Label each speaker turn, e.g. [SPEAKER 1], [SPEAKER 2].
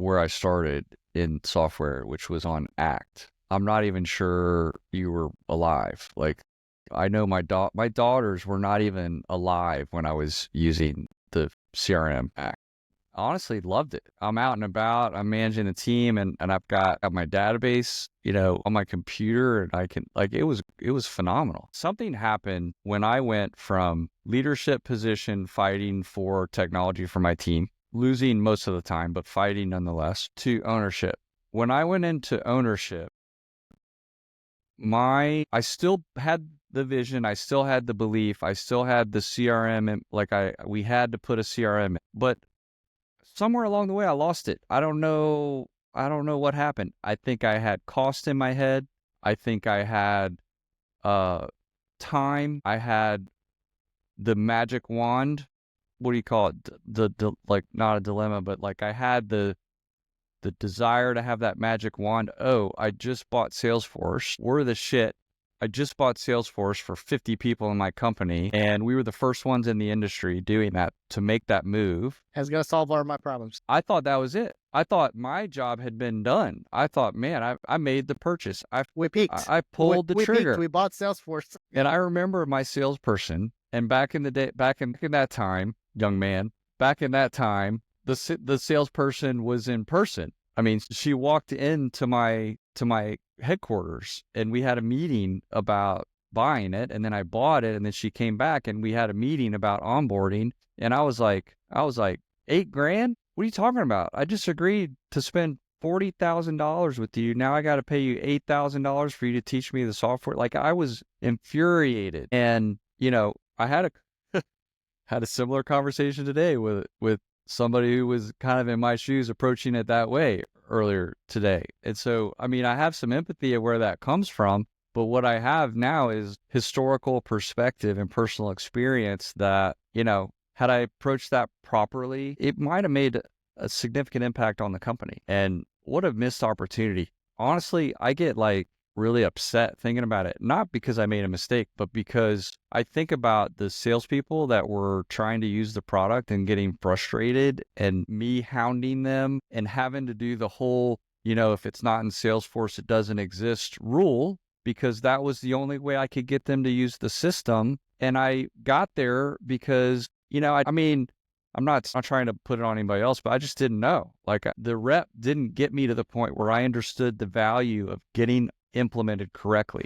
[SPEAKER 1] where I started in software, which was on Act. I'm not even sure you were alive. Like, I know my daughters were not even alive when I was using the CRM Act. Honestly loved it. I'm out and about, I'm managing a team, and I've got my database, on my computer, and I can, like, it was phenomenal. Something happened when I went from leadership position, fighting for technology for my team, losing most of the time, but fighting nonetheless, to ownership. When I went into ownership, I still had the vision, I still had the belief, I still had the CRM, and we had to put a CRM, but somewhere along the way I lost it. I don't know what happened. I think I had cost in my head. I think I had time. I had the magic wand. What do you call it? The like, not a dilemma, but like, I had the desire to have that magic wand. Oh, I just bought Salesforce. We're the shit. I just bought Salesforce for 50 people in my company, and we were the first ones in the industry doing that, to make that move.
[SPEAKER 2] It's going to solve all of my problems.
[SPEAKER 1] I thought that was it. I thought my job had been done. I thought, man, I made the purchase.
[SPEAKER 2] We peaked.
[SPEAKER 1] I pulled the trigger.
[SPEAKER 2] We bought Salesforce.
[SPEAKER 1] And I remember my salesperson, and back in the day, back in that time, young man, back in that time, the salesperson was in person. I mean, she walked into my headquarters, and we had a meeting about buying it, and then I bought it, and then she came back and we had a meeting about onboarding, and I was like, $8,000? What are you talking about? I just agreed to spend $40,000 with you. Now I got to pay you $8,000 for you to teach me the software. Like, I was infuriated. And, I had a similar conversation today with somebody who was kind of in my shoes, approaching it that way earlier today. And so, I mean, I have some empathy of where that comes from, but what I have now is historical perspective and personal experience that, had I approached that properly, it might have made a significant impact on the company. And what a missed opportunity. Honestly, I get really upset thinking about it, not because I made a mistake, but because I think about the salespeople that were trying to use the product and getting frustrated, and me hounding them and having to do the whole, if it's not in Salesforce, it doesn't exist rule, because that was the only way I could get them to use the system. And I got there because, I mean, I'm not trying to put it on anybody else, but I just didn't know. Like, the rep didn't get me to the point where I understood the value of getting implemented correctly.